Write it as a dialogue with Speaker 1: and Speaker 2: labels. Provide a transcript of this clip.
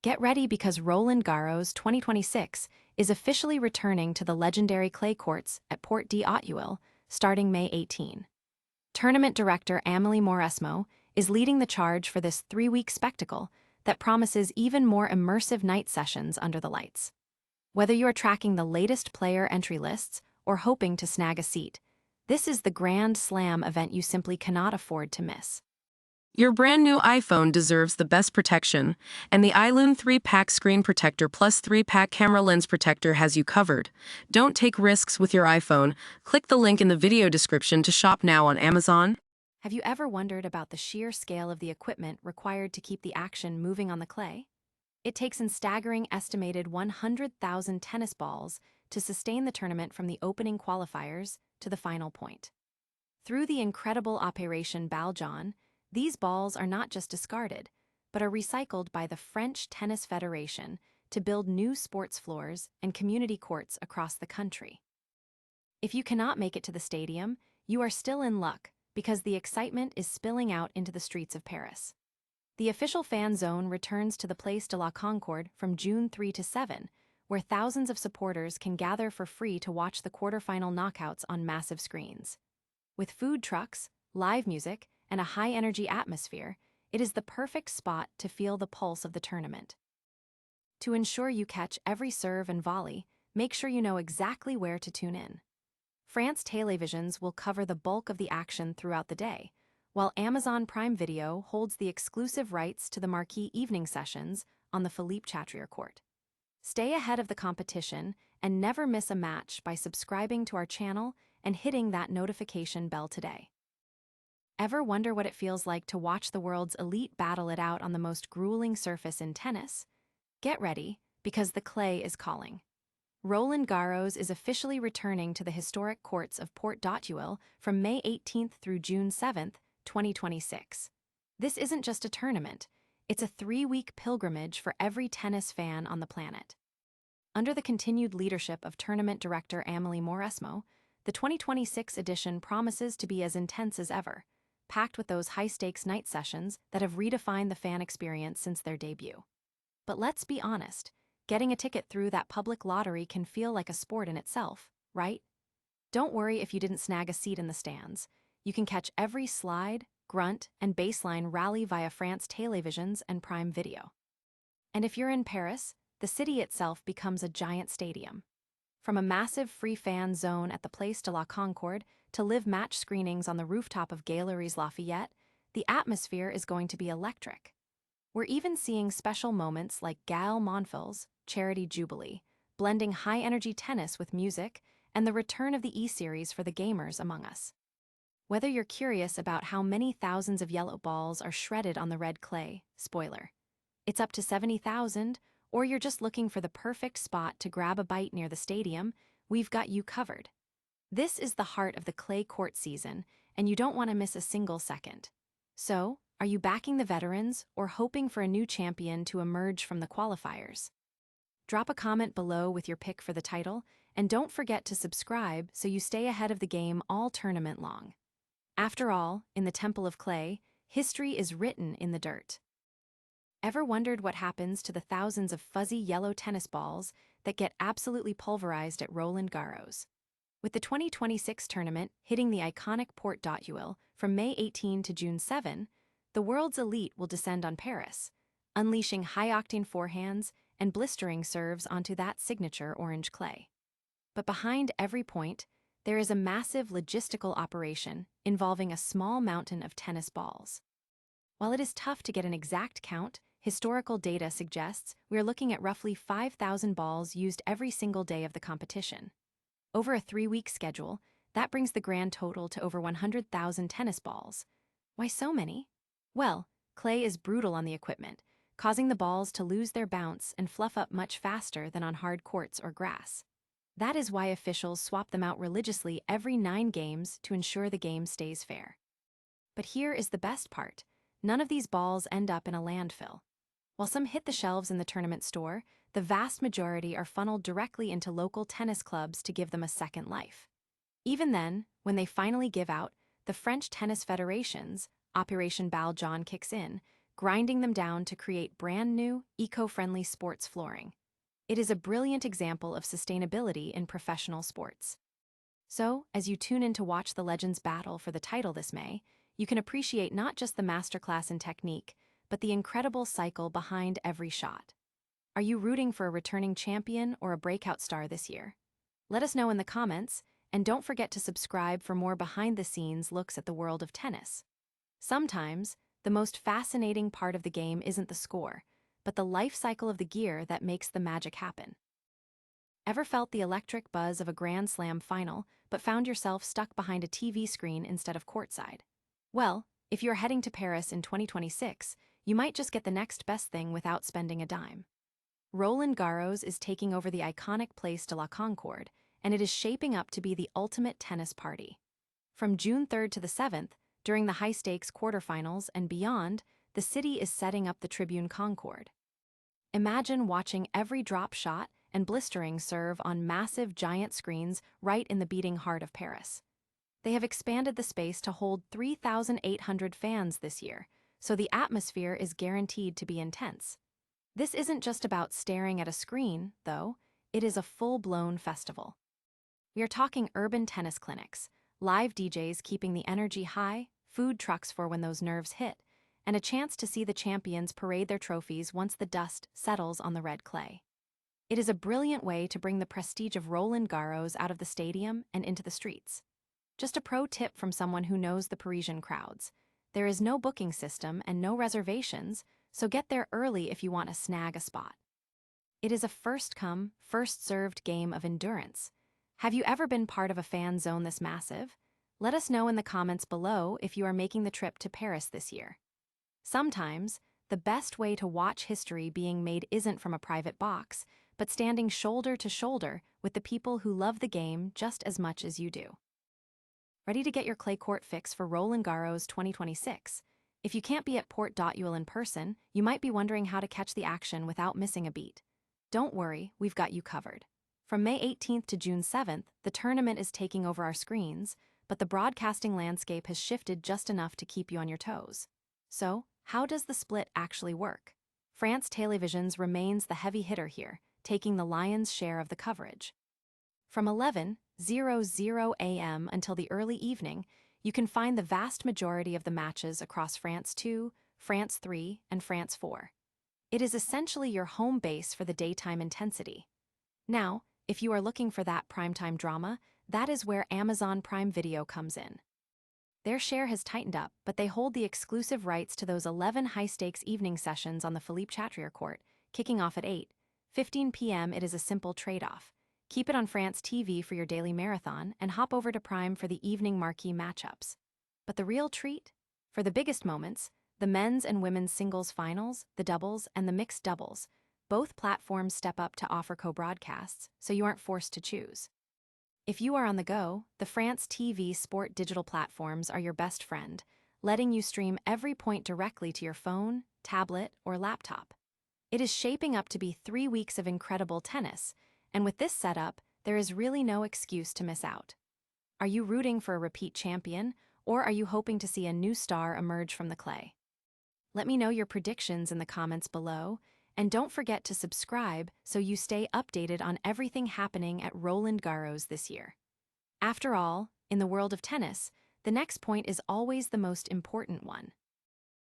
Speaker 1: Get ready because Roland-Garros 2026 is officially returning to the legendary clay courts at Port d'Hauteuil starting May 18. Tournament director Amélie Mauresmo is leading the charge for this three-week spectacle that promises even more immersive night sessions under the lights. Whether you are tracking the latest player entry lists or hoping to snag a seat, this is the Grand Slam event you simply cannot afford to miss.
Speaker 2: Your brand new iPhone deserves the best protection, and the iLume 3-pack screen protector plus 3-pack camera lens protector has you covered. Don't take risks with your iPhone. Click the link in the video description to shop now on Amazon.
Speaker 1: Have you ever wondered about the sheer scale of the equipment required to keep the action moving on the clay? It takes an staggering estimated 100,000 tennis balls to sustain the tournament from the opening qualifiers to the final point. Through the incredible Operation Baljon, these balls are not just discarded, but are recycled by the French Tennis Federation to build new sports floors and community courts across the country. If you cannot make it to the stadium, you are still in luck because the excitement is spilling out into the streets of Paris. The official fan zone returns to the Place de la Concorde from June 3 to 7, where thousands of supporters can gather for free to watch the quarterfinal knockouts on massive screens. With food trucks, live music, and a high-energy atmosphere, it is the perfect spot to feel the pulse of the tournament. To ensure you catch every serve and volley, make sure you know exactly where to tune in. France Télévisions will cover the bulk of the action throughout the day, while Amazon Prime Video holds the exclusive rights to the marquee evening sessions on the Philippe Chatrier court. Stay ahead of the competition and never miss a match by subscribing to our channel and hitting that notification bell today. Ever wonder what it feels like to watch the world's elite battle it out on the most grueling surface in tennis? Get ready, because the clay is calling. Roland-Garros is officially returning to the historic courts of Port d'Hauteuil from May 18th through June 7th, 2026. This isn't just a tournament, it's a three-week pilgrimage for every tennis fan on the planet. Under the continued leadership of tournament director Amélie Mauresmo, the 2026 edition promises to be as intense as ever, packed with those high-stakes night sessions that have redefined the fan experience since their debut. But let's be honest, getting a ticket through that public lottery can feel like a sport in itself, right? Don't worry if you didn't snag a seat in the stands. You can catch every slide, grunt, and baseline rally via France Télévisions and Prime Video. And if you're in Paris, the city itself becomes a giant stadium. From a massive free fan zone at the Place de la Concorde to live match screenings on the rooftop of Galeries Lafayette, the atmosphere is going to be electric. We're even seeing special moments like Gaël Monfils' Charity Jubilee, blending high-energy tennis with music, and the return of the E-Series for the gamers among us. Whether you're curious about how many thousands of yellow balls are shredded on the red clay, spoiler, it's up to 70,000, or you're just looking for the perfect spot to grab a bite near the stadium, we've got you covered. This is the heart of the clay court season, and you don't want to miss a single second. So, are you backing the veterans or hoping for a new champion to emerge from the qualifiers? Drop a comment below with your pick for the title, and don't forget to subscribe so you stay ahead of the game all tournament long. After all, in the Temple of Clay, history is written in the dirt. Ever wondered what happens to the thousands of fuzzy yellow tennis balls that get absolutely pulverized at Roland-Garros? With the 2026 tournament hitting the iconic Port d'Hauteuil from May 18 to June 7, the world's elite will descend on Paris, unleashing high-octane forehands and blistering serves onto that signature orange clay. But behind every point, there is a massive logistical operation involving a small mountain of tennis balls. While it is tough to get an exact count, historical data suggests we are looking at roughly 5,000 balls used every single day of the competition. Over a three-week schedule, that brings the grand total to over 100,000 tennis balls. Why so many? Well, clay is brutal on the equipment, causing the balls to lose their bounce and fluff up much faster than on hard courts or grass. That is why officials swap them out religiously every 9 games to ensure the game stays fair. But here is the best part. None of these balls end up in a landfill. While some hit the shelves in the tournament store, the vast majority are funneled directly into local tennis clubs to give them a second life. Even then, when they finally give out, the French Tennis Federation's Operation Baljon kicks in, grinding them down to create brand new, eco-friendly sports flooring. It is a brilliant example of sustainability in professional sports. So, as you tune in to watch the Legends battle for the title this May, you can appreciate not just the masterclass in technique, but the incredible cycle behind every shot. Are you rooting for a returning champion or a breakout star this year? Let us know in the comments, and don't forget to subscribe for more behind-the-scenes looks at the world of tennis. Sometimes, the most fascinating part of the game isn't the score, but the life cycle of the gear that makes the magic happen. Ever felt the electric buzz of a Grand Slam final, but found yourself stuck behind a TV screen instead of courtside? Well, if you're heading to Paris in 2026, you might just get the next best thing without spending a dime. Roland-Garros is taking over the iconic Place de la Concorde, and it is shaping up to be the ultimate tennis party. From June 3rd to the 7th, during the high-stakes quarterfinals and beyond, the city is setting up the Tribune Concorde. Imagine watching every drop shot and blistering serve on massive giant screens right in the beating heart of Paris. They have expanded the space to hold 3,800 fans this year, so the atmosphere is guaranteed to be intense. This isn't just about staring at a screen, though, it is a full-blown festival. We are talking urban tennis clinics, live DJs keeping the energy high, food trucks for when those nerves hit, and a chance to see the champions parade their trophies once the dust settles on the red clay. It is a brilliant way to bring the prestige of Roland-Garros out of the stadium and into the streets. Just a pro tip from someone who knows the Parisian crowds. There is no booking system and no reservations, so get there early if you want to snag a spot. It is a first-come, first-served game of endurance. Have you ever been part of a fan zone this massive? Let us know in the comments below if you are making the trip to Paris this year. Sometimes, the best way to watch history being made isn't from a private box, but standing shoulder to shoulder with the people who love the game just as much as you do. Ready to get your clay court fix for Roland-Garros 2026? If you can't be at Port.ul in person, you might be wondering how to catch the action without missing a beat. Don't worry, we've got you covered. From May 18th to June 7th, the tournament is taking over our screens, but the broadcasting landscape has shifted just enough to keep you on your toes. So, how does the split actually work? France Télévisions remains the heavy hitter here, taking the lion's share of the coverage. From 11:00 a.m. until the early evening, you can find the vast majority of the matches across France 2, France 3, and France 4. It is essentially your home base for the daytime intensity. Now, if you are looking for that primetime drama, that is where Amazon Prime Video comes in. Their share has tightened up, but they hold the exclusive rights to those 11 high-stakes evening sessions on the Philippe Chatrier court, kicking off at 8:15 p.m. It is a simple trade-off. Keep it on France TV for your daily marathon and hop over to Prime for the evening marquee matchups. But the real treat? For the biggest moments, the men's and women's singles finals, the doubles, and the mixed doubles, both platforms step up to offer co-broadcasts, so you aren't forced to choose. If you are on the go, the France TV Sport digital platforms are your best friend, letting you stream every point directly to your phone, tablet, or laptop. It is shaping up to be 3 weeks of incredible tennis, and with this setup, there is really no excuse to miss out. Are you rooting for a repeat champion, or are you hoping to see a new star emerge from the clay? Let me know your predictions in the comments below, and don't forget to subscribe so you stay updated on everything happening at Roland-Garros this year. After all, in the world of tennis, the next point is always the most important one.